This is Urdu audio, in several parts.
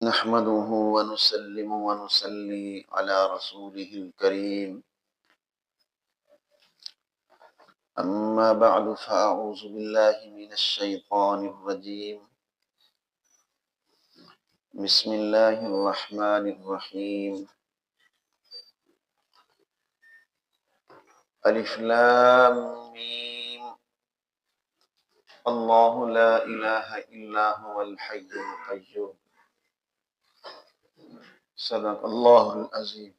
نحمده ونسلم ونصلي على رسوله الكريم أما بعد فأعوذ بالله من الشيطان الرجيم بسم الله الرحمن الرحيم ألف لام ميم الله لا إله إلا هو الحي القيوم صدق الله العظيم۔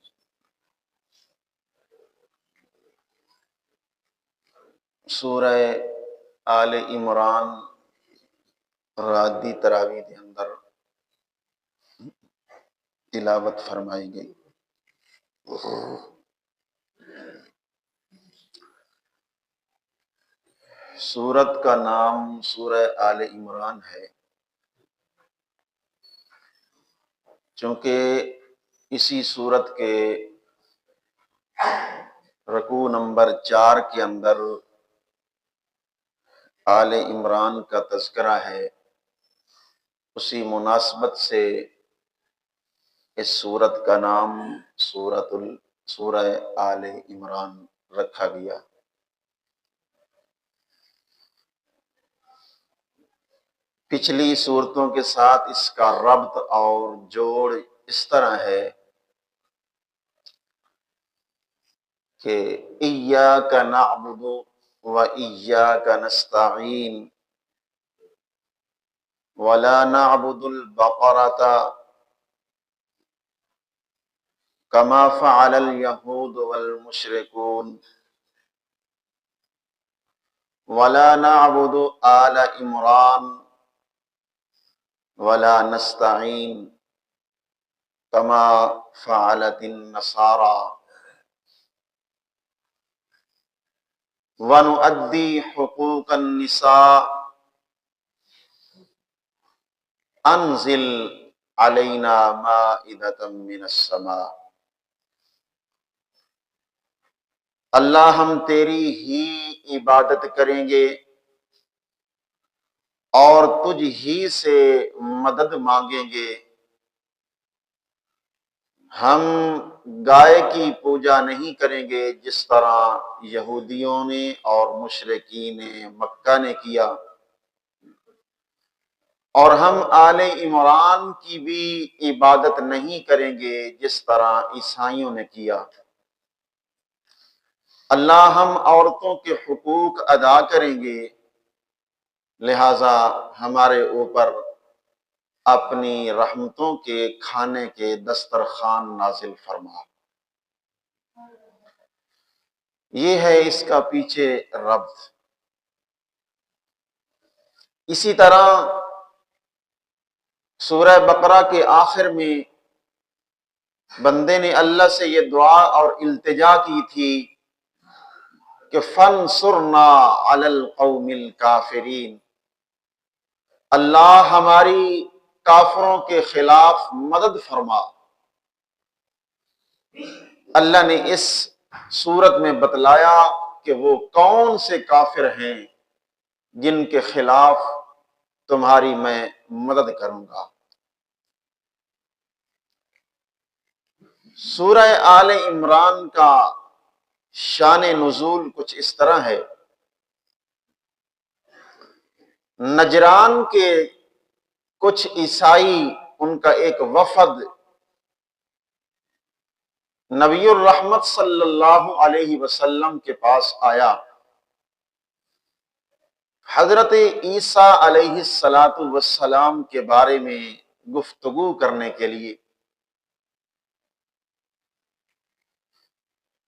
سورہ آل عمران رات دی تراویح دے اندر تلاوت فرمائی گئی۔ سورت کا نام سورہ آل عمران ہے چونکہ اسی سورت کے رکوع نمبر 4 کے اندر آل عمران کا تذکرہ ہے، اسی مناسبت سے اس سورت کا نام سورہ آل عمران رکھا گیا۔ پچھلی صورتوں کے ساتھ اس کا ربط اور جوڑ اس طرح ہے کہ ایاک نعبد و ایاک نستعین ولا نعبد البقرۃ کما فعل الیہود والمشرکون ولا نعبد آل عمران ولا نستعین کما فعلت النصارى وَنُؤَدِّي حُقُوقَ النِّسَاءِ أَنزِلْ عَلَيْنَا مَائِدَةً مِّنَ السَّمَاءِ۔ اللہ ہم تیری ہی عبادت کریں گے اور تجھ ہی سے مدد مانگیں گے، ہم گائے کی پوجا نہیں کریں گے جس طرح یہودیوں نے اور مشرکین مکہ نے کیا، اور ہم آل عمران کی بھی عبادت نہیں کریں گے جس طرح عیسائیوں نے کیا۔ اللہ ہم عورتوں کے حقوق ادا کریں گے، لہذا ہمارے اوپر اپنی رحمتوں کے کھانے کے دسترخوان نازل فرما۔ یہ ہے اس کا پیچھے ربط۔ اسی طرح سورہ بقرہ کے آخر میں بندے نے اللہ سے یہ دعا اور التجا کی تھی کہ فَانصُرْنَا عَلَى الْقَوْمِ الْكَافِرِينَ، اللہ ہماری کافروں کے خلاف مدد فرما۔ اللہ نے اس صورت میں بتلایا کہ وہ کون سے کافر ہیں جن کے خلاف تمہاری میں مدد کروں گا۔ سورہ آل عمران کا شان نزول کچھ اس طرح ہے۔ نجران کے کچھ عیسائی، ان کا ایک وفد نبی الرحمت صلی اللہ علیہ وسلم کے پاس آیا، حضرت عیسیٰ علیہ السلام کے بارے میں گفتگو کرنے کے لیے۔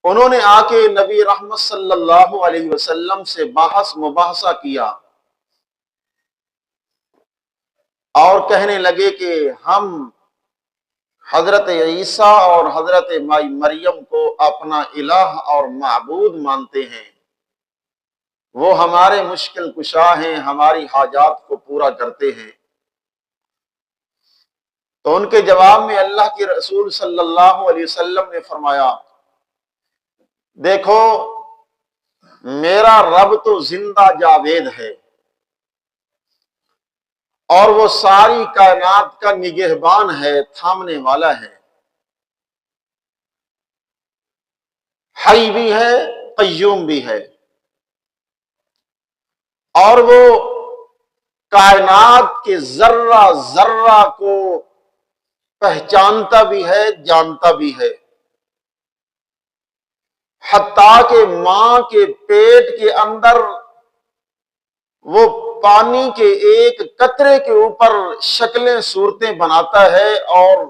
انہوں نے آ کے نبی رحمت صلی اللہ علیہ وسلم سے بحث مباحثہ کیا اور کہنے لگے کہ ہم حضرت عیسیٰ اور حضرت مریم کو اپنا الہ اور معبود مانتے ہیں، وہ ہمارے مشکل کشا ہیں، ہماری حاجات کو پورا کرتے ہیں۔ تو ان کے جواب میں اللہ کے رسول صلی اللہ علیہ وسلم نے فرمایا، دیکھو میرا رب تو زندہ جاوید ہے، اور وہ ساری کائنات کا نگہبان ہے، تھامنے والا ہے، حی بھی ہے، قیوم بھی ہے، اور وہ کائنات کے ذرہ ذرہ کو پہچانتا بھی ہے، جانتا بھی ہے، حتیٰ کہ ماں کے پیٹ کے اندر وہ پانی کے ایک قطرے کے اوپر شکلیں صورتیں بناتا ہے اور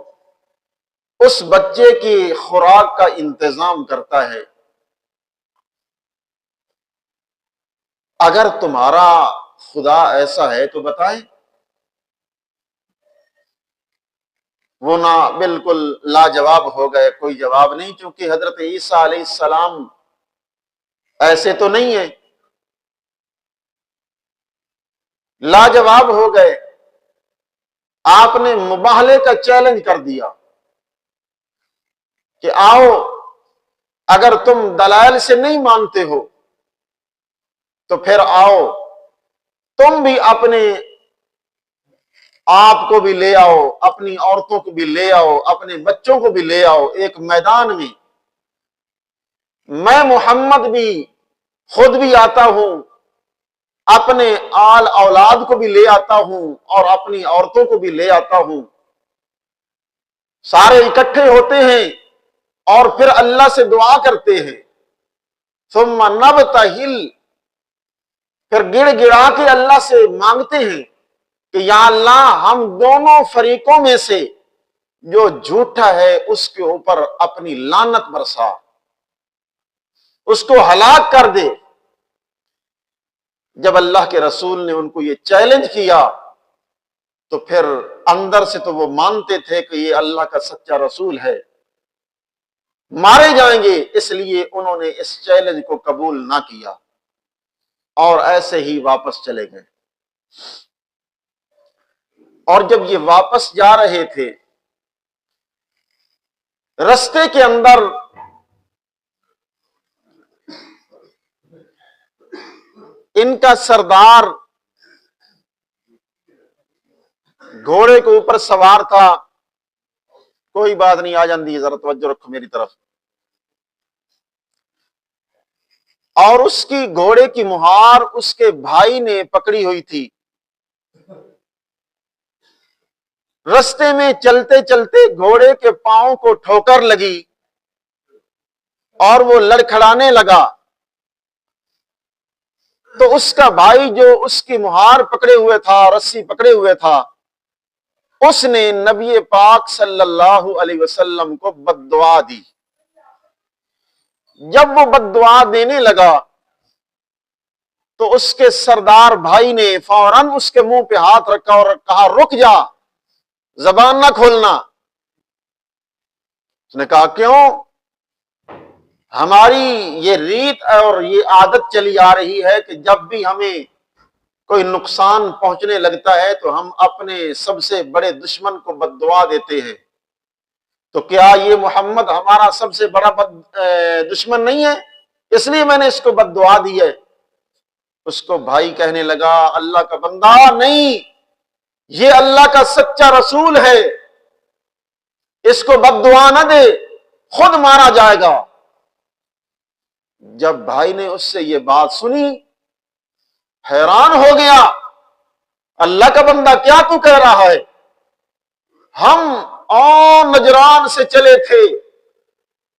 اس بچے کی خوراک کا انتظام کرتا ہے۔ اگر تمہارا خدا ایسا ہے تو بتائیں۔ وہ نہ بالکل لاجواب ہو گئے، کوئی جواب نہیں، چونکہ حضرت عیسیٰ علیہ السلام ایسے تو نہیں ہیں، لاجواب ہو گئے۔ آپ نے مباہلے کا چیلنج کر دیا کہ آؤ، اگر تم دلائل سے نہیں مانتے ہو تو پھر آؤ، تم بھی اپنے آپ کو بھی لے آؤ، اپنی عورتوں کو بھی لے آؤ، اپنے بچوں کو بھی لے آؤ ایک میدان میں۔ میں محمد بھی خود بھی آتا ہوں، اپنے آل اولاد کو بھی لے آتا ہوں اور اپنی عورتوں کو بھی لے آتا ہوں، سارے اکٹھے ہوتے ہیں اور پھر اللہ سے دعا کرتے ہیں، ثم نبتہل، پھر گڑ گڑا کے اللہ سے مانگتے ہیں کہ یا اللہ ہم دونوں فریقوں میں سے جو جھوٹا ہے اس کے اوپر اپنی لعنت برسا، اس کو ہلاک کر دے۔ جب اللہ کے رسول نے ان کو یہ چیلنج کیا تو پھر اندر سے تو وہ مانتے تھے کہ یہ اللہ کا سچا رسول ہے، مارے جائیں گے، اس لیے انہوں نے اس چیلنج کو قبول نہ کیا اور ایسے ہی واپس چلے گئے۔ اور جب یہ واپس جا رہے تھے، رستے کے اندر ان کا سردار گھوڑے کے اوپر سوار تھا، کوئی بات نہیں، آ جاندی ہے، ذرا توجہ رکھو میری طرف، اور اس کی گھوڑے کی مہار اس کے بھائی نے پکڑی ہوئی تھی۔ رستے میں چلتے چلتے گھوڑے کے پاؤں کو ٹھوکر لگی اور وہ لڑکھڑانے لگا، تو اس کا بھائی جو اس کی مہار پکڑے ہوئے تھا، رسی پکڑے ہوئے تھا، اس نے نبی پاک صلی اللہ علیہ وسلم کو بد دعا دی۔ جب وہ بد دعا دینے لگا تو اس کے سردار بھائی نے فوراً اس کے منہ پہ ہاتھ رکھا اور کہا رک جا، زبان نہ کھولنا۔ اس نے کہا کیوں؟ ہماری یہ ریت اور یہ عادت چلی آ رہی ہے کہ جب بھی ہمیں کوئی نقصان پہنچنے لگتا ہے تو ہم اپنے سب سے بڑے دشمن کو بد دعا دیتے ہیں، تو کیا یہ محمد ہمارا سب سے بڑا دشمن نہیں ہے؟ اس لیے میں نے اس کو بد دعا دی ہے۔ اس کو بھائی کہنے لگا اللہ کا بندہ، نہیں، یہ اللہ کا سچا رسول ہے، اس کو بد دعا نہ دے، خود مارا جائے گا۔ جب بھائی نے اس سے یہ بات سنی، حیران ہو گیا، اللہ کا بندہ کیا تو کہہ رہا ہے؟ ہم اور نجران سے چلے تھے،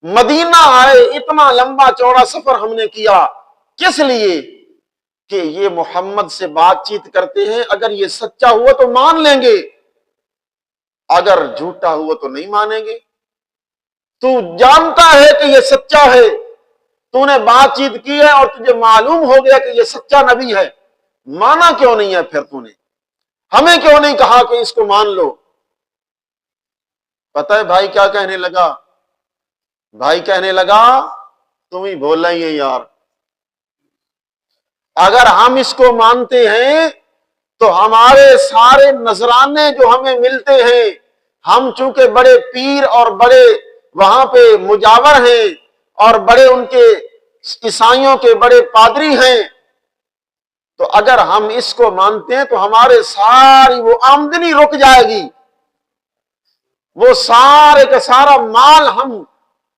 مدینہ آئے، اتنا لمبا چوڑا سفر ہم نے کیا، کس لیے؟ کہ یہ محمد سے بات چیت کرتے ہیں، اگر یہ سچا ہوا تو مان لیں گے، اگر جھوٹا ہوا تو نہیں مانیں گے۔ تو جانتا ہے کہ یہ سچا ہے، تو نے بات چیت کی ہے اور تجھے معلوم ہو گیا کہ یہ سچا نبی ہے، مانا کیوں نہیں ہے؟ پھر تو نے ہمیں کیوں نہیں کہا کہ اس کو مان لو؟ پتہ ہے بھائی کیا کہنے لگا؟ بھائی کہنے لگا تم ہی بول رہی ہیں یار، اگر ہم اس کو مانتے ہیں تو ہمارے سارے نذرانے جو ہمیں ملتے ہیں، ہم چونکہ بڑے پیر اور بڑے وہاں پہ مجاور ہیں اور بڑے ان کے عیسائیوں کے بڑے پادری ہیں، تو تو اگر ہم اس کو مانتے ہیں تو ہمارے ساری وہ آمدنی رک جائے گی، وہ سارے کا سارا مال ہم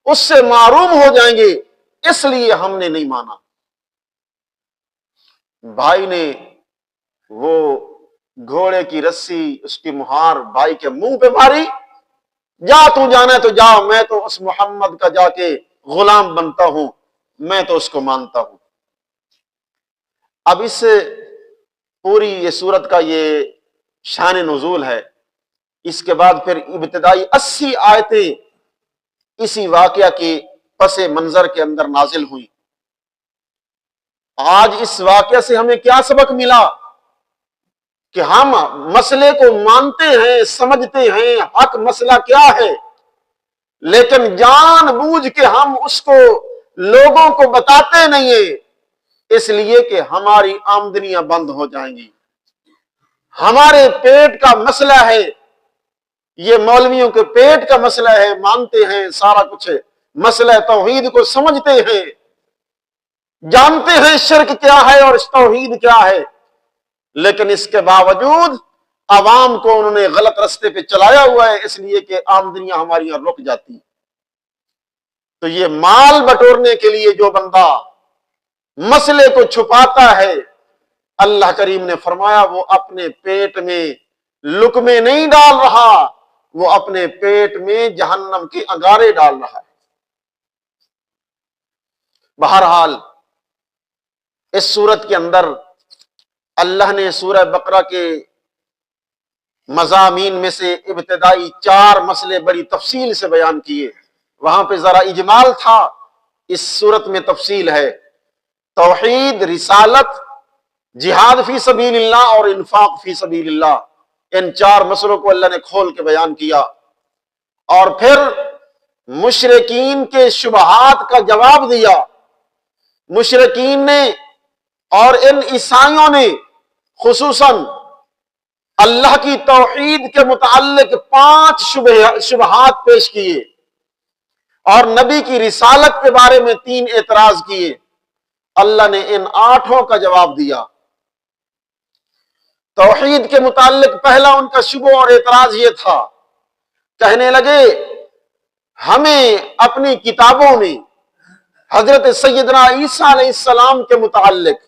اس سے محروم ہو جائیں گے، اس لیے ہم نے نہیں مانا۔ بھائی نے وہ گھوڑے کی رسی، اس کی مہار بھائی کے منہ پہ ماری، جا تو جانا ہے تو جا، میں تو اس محمد کا جا کے غلام بنتا ہوں، میں تو اس کو مانتا ہوں۔ اب اس پوری یہ سورت کا یہ شان نزول ہے۔ اس کے بعد پھر ابتدائی 80 آیتیں اسی واقعہ کے پس منظر کے اندر نازل ہوئی۔ آج اس واقعہ سے ہمیں کیا سبق ملا کہ ہم مسئلے کو مانتے ہیں، سمجھتے ہیں حق مسئلہ کیا ہے، لیکن جان بوجھ کے ہم اس کو لوگوں کو بتاتے نہیں ہیں، اس لیے کہ ہماری آمدنیاں بند ہو جائیں گی۔ ہمارے پیٹ کا مسئلہ ہے، یہ مولویوں کے پیٹ کا مسئلہ ہے، مانتے ہیں سارا کچھ، مسئلہ توحید کو سمجھتے ہیں، جانتے ہیں شرک کیا ہے اور توحید کیا ہے، لیکن اس کے باوجود عوام کو انہوں نے غلط رستے پہ چلایا ہوا ہے، اس لیے کہ آمدنیاں ہماری یہاں رک جاتی۔ تو یہ مال بٹورنے کے لیے جو بندہ مسئلے کو چھپاتا ہے، اللہ کریم نے فرمایا وہ اپنے پیٹ میں لقمے نہیں ڈال رہا، وہ اپنے پیٹ میں جہنم کے انگارے ڈال رہا ہے۔ بہرحال اس سورت کے اندر اللہ نے سورہ بقرہ کے مضامین میں سے ابتدائی 4 مسئلے بڑی تفصیل سے بیان کیے، وہاں پہ ذرا اجمال تھا، اس سورت میں تفصیل ہے۔ توحید، رسالت، جہاد فی سبیل اللہ اور انفاق فی سبیل اللہ، ان 4 مسئلوں کو اللہ نے کھول کے بیان کیا، اور پھر مشرکین کے شبہات کا جواب دیا۔ مشرکین نے اور ان عیسائیوں نے خصوصاً اللہ کی توحید کے متعلق 5 شبہات پیش کیے، اور نبی کی رسالت کے بارے میں 3 اعتراض کیے۔ اللہ نے ان 8 کا جواب دیا۔ توحید کے متعلق پہلا ان کا شبہ اور اعتراض یہ تھا، کہنے لگے ہمیں اپنی کتابوں میں حضرت سیدنا عیسیٰ علیہ السلام کے متعلق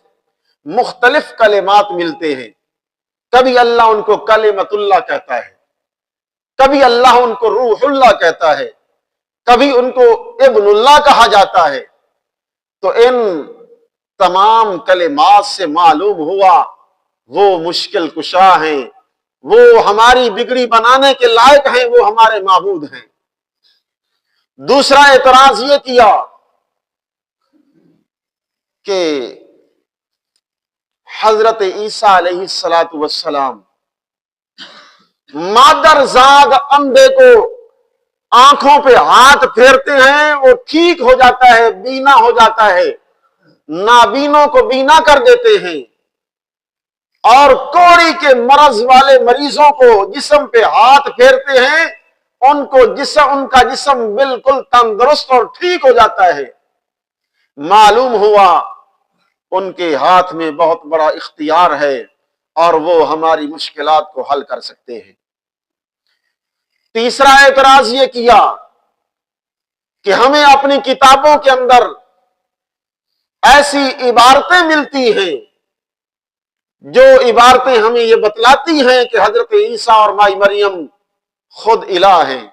مختلف کلمات ملتے ہیں، کبھی اللہ ان کو کلمت اللہ کہتا ہے، کبھی اللہ ان کو روح اللہ کہتا ہے، کبھی ان کو ابن اللہ کہا جاتا ہے۔ تو ان تمام کلمات سے معلوم ہوا وہ مشکل کشا ہیں، وہ ہماری بگڑی بنانے کے لائق ہیں، وہ ہمارے معبود ہیں۔ دوسرا اعتراض یہ کیا کہ حضرت عیسیٰ علیہ السلام مادر زاد اندھے کو آنکھوں پہ ہاتھ پھیرتے ہیں، وہ ٹھیک ہو جاتا ہے، بینا ہو جاتا ہے، نابینوں کو بینا کر دیتے ہیں، اور کوڑی کے مرض والے مریضوں کو جسم پہ ہاتھ پھیرتے ہیں، ان کا جسم بالکل تندرست اور ٹھیک ہو جاتا ہے۔ معلوم ہوا ان کے ہاتھ میں بہت بڑا اختیار ہے اور وہ ہماری مشکلات کو حل کر سکتے ہیں۔ تیسرا اعتراض یہ کیا کہ ہمیں اپنی کتابوں کے اندر ایسی عبارتیں ملتی ہیں جو عبارتیں ہمیں یہ بتلاتی ہیں کہ حضرت عیسیٰ اور مائی مریم خود الہ ہیں،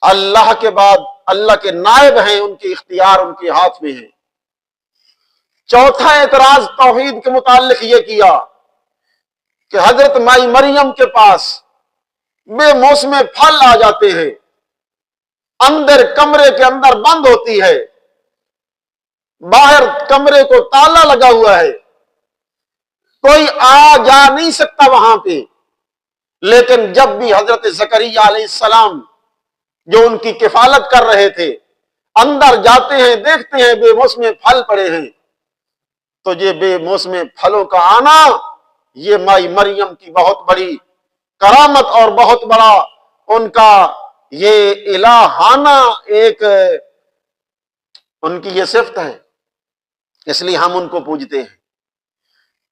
اللہ کے بعد اللہ کے نائب ہیں، ان کے اختیار ان کے ہاتھ میں ہیں۔ چوتھا اعتراض توحید کے متعلق یہ کیا کہ حضرت مائی مریم کے پاس بے موسم پھل آ جاتے ہیں، اندر کمرے کے اندر بند ہوتی ہے، باہر کمرے کو تالا لگا ہوا ہے، کوئی آ جا نہیں سکتا وہاں پہ، لیکن جب بھی حضرت زکریا علیہ السلام جو ان کی کفالت کر رہے تھے اندر جاتے ہیں، دیکھتے ہیں بے موسم پھل پڑے ہیں، تو یہ بے موسم پھلوں کا آنا یہ مائی مریم کی بہت بڑی کرامت اور بہت بڑا ان کا یہ الہانہ ایک ان کی یہ صفت ہے، اس لیے ہم ان کو پوجتے ہیں۔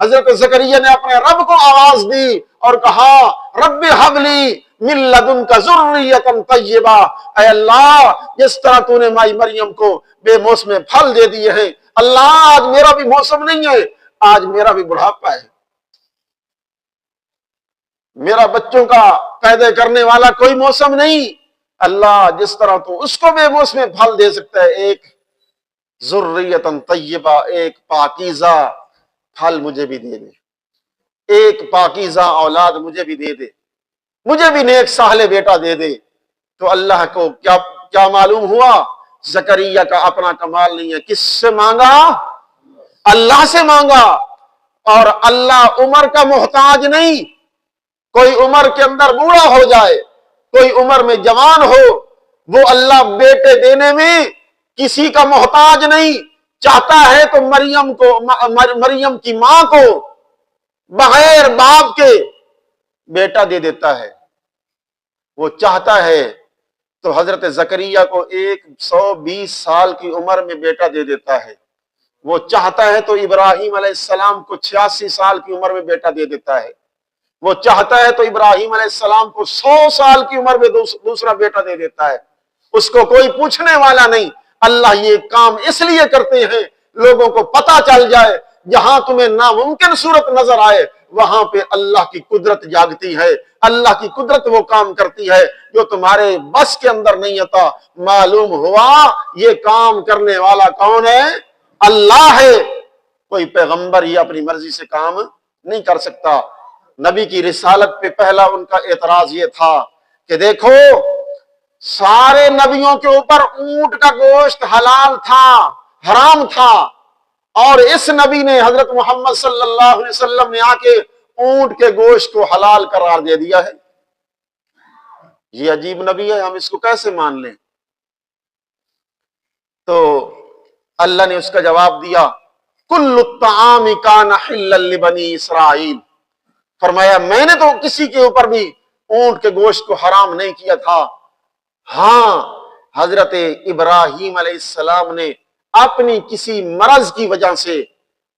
حضرت زکریا نے اپنے رب کو آواز دی اور کہا رب حبلی من لدنک ذریۃ طیبہ، اے اللہ جس طرح تو نے مائی مریم کو بے موسم پھل دے دیے ہیں، اللہ آج میرا بھی موسم نہیں ہے، آج میرا بھی بڑھاپا ہے، میرا بچوں کا پیدا کرنے والا کوئی موسم نہیں، اللہ جس طرح تو اس کو بے موسم پھل دے سکتا ہے، ایک ذریۃ طیبہ، ایک پاکیزہ پھل مجھے بھی دے دے، ایک پاکیزہ اولاد مجھے بھی دے دے، مجھے بھی نیک صالح بیٹا دے دے۔ تو اللہ کو کیا معلوم ہوا؟ زکریا کا اپنا کمال نہیں ہے، کس سے مانگا؟ اللہ سے مانگا، اور اللہ عمر کا محتاج نہیں، کوئی عمر کے اندر بوڑھا ہو جائے، کوئی عمر میں جوان ہو، وہ اللہ بیٹے دینے میں کسی کا محتاج نہیں، چاہتا ہے تو مریم کی ماں کو بغیر باپ کے بیٹا دے دیتا ہے، وہ چاہتا ہے تو حضرت زکریا کو 120 سال کی عمر میں بیٹا دے دیتا ہے، وہ چاہتا ہے تو ابراہیم علیہ السلام کو 86 سال کی عمر میں بیٹا دے دیتا ہے، وہ چاہتا ہے تو ابراہیم علیہ السلام کو 100 سال کی عمر میں دوسرا بیٹا دے دیتا ہے، اس کو کوئی پوچھنے والا نہیں۔ اللہ یہ کام اس لیے کرتے ہیں لوگوں کو پتا چل جائے، جہاں تمہیں ناممکن صورت نظر آئے وہاں پہ اللہ کی قدرت جاگتی ہے، اللہ کی قدرت وہ کام کرتی ہے جو تمہارے بس کے اندر نہیں آتا۔ معلوم ہوا یہ کام کرنے والا کون ہے؟ اللہ ہے، کوئی پیغمبر یہ اپنی مرضی سے کام نہیں کر سکتا۔ نبی کی رسالت پہ پہلا ان کا اعتراض یہ تھا کہ دیکھو سارے نبیوں کے اوپر اونٹ کا گوشت حلال تھا، حرام تھا، اور اس نبی نے حضرت محمد صلی اللہ علیہ وسلم نے آ کے اونٹ کے گوشت کو حلال قرار دے دیا ہے، یہ عجیب نبی ہے، ہم اس کو کیسے مان لیں؟ تو اللہ نے اس کا جواب دیا کل الطعام کان حلا لبنی اسرائیل، فرمایا میں نے تو کسی کے اوپر بھی اونٹ کے گوشت کو حرام نہیں کیا تھا، ہاں حضرت ابراہیم علیہ السلام نے اپنی کسی مرض کی وجہ سے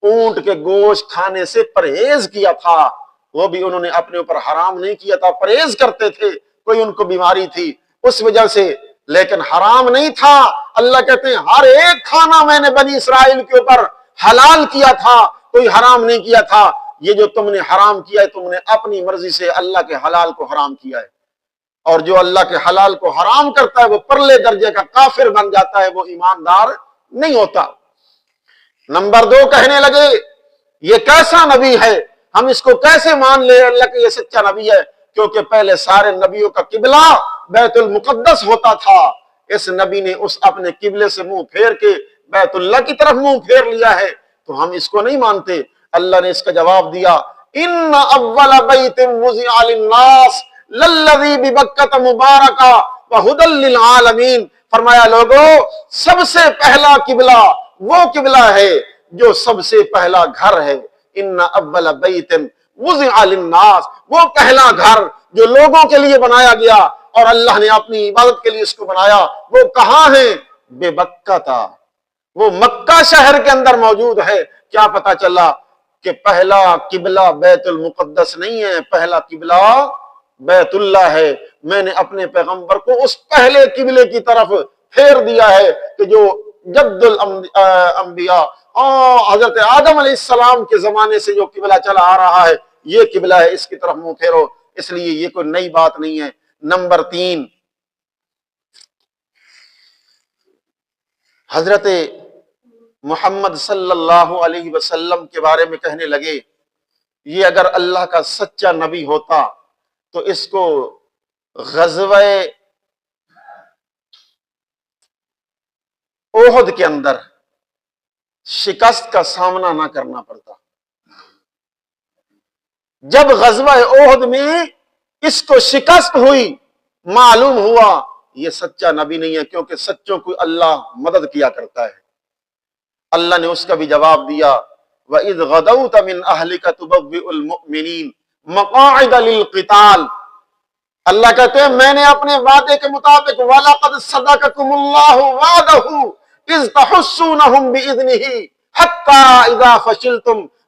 اونٹ کے گوشت کھانے سے پرہیز کیا تھا، وہ بھی انہوں نے اپنے اوپر حرام نہیں کیا تھا، پرہیز کرتے تھے، کوئی ان کو بیماری تھی اس وجہ سے، لیکن حرام نہیں تھا۔ اللہ کہتے ہیں ہر ایک کھانا میں نے بنی اسرائیل کے اوپر حلال کیا تھا، کوئی حرام نہیں کیا تھا۔ یہ جو تم نے حرام کیا ہے تم نے اپنی مرضی سے اللہ کے حلال کو حرام کیا ہے، اور جو اللہ کے حلال کو حرام کرتا ہے وہ پرلے درجے کا کافر بن جاتا ہے، وہ ایماندار نہیں ہوتا۔ نمبر 2 کہنے لگے یہ کیسا نبی ہے، ہم اس کو کیسے مان لے اللہ کہ یہ سچا نبی ہے، کیونکہ پہلے سارے نبیوں کا قبلہ بیت المقدس ہوتا تھا، اس نبی نے اس اپنے قبلے سے منہ پھیر کے بیت اللہ کی طرف منہ پھیر لیا ہے، تو ہم اس کو نہیں مانتے۔ اللہ نے اس کا جواب دیا ان اول بیت وضع للناس للذی ببکۃ مبارکہ وہدی للعالمین، فرمایا لوگوں سب سے پہلا قبلہ وہ قبلہ ہے جو سب سے پہلا گھر ہے، ان اول بیت وضع للناس، وہ پہلا گھر جو لوگوں کے لیے بنایا گیا اور اللہ نے اپنی عبادت کے لیے اس کو بنایا، وہ کہاں ہے؟ بے مکہ تھا، وہ مکہ شہر کے اندر موجود ہے۔ کیا پتا چلا کہ پہلا قبلہ بیت المقدس نہیں ہے، پہلا قبلہ بیت اللہ ہے۔ میں نے اپنے پیغمبر کو اس پہلے قبلے کی طرف پھیر دیا ہے کہ جو جد الانبیاء حضرت آدم علیہ السلام کے زمانے سے جو قبلہ چلا آ رہا ہے یہ قبلہ ہے، اس کی طرف منہ پھیرو، اس لیے یہ کوئی نئی بات نہیں ہے۔ نمبر 3 حضرت محمد صلی اللہ علیہ وسلم کے بارے میں کہنے لگے یہ اگر اللہ کا سچا نبی ہوتا تو اس کو غزوہ احد کے اندر شکست کا سامنا نہ کرنا پڑتا۔ جب غزوہ احد میں اس کو شکست ہوئی معلوم ہوا یہ سچا نبی نہیں ہے، کیونکہ سچوں کو اللہ مدد کیا کرتا ہے۔ اللہ نے اس کا بھی جواب دیا وَإِذْ غَدَوْتَ مِنْ أَهْلِكَ تُبَوِّئُ الْمُؤْمِنِينَ مَقَاعِدَ لِلْقِتَالِ، اللہ کہتے ہیں میں نے اپنے وعدے کے مطابق وَلَقَدْ صَدَقَكُمُ اللَّهُ وَعْدَهُ إِذْ تَحُسُّونَهُمْ بِإِذْنِهِ حَتَّى إِذَا فَشِلْتُمْ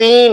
3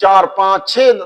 4, 5, 6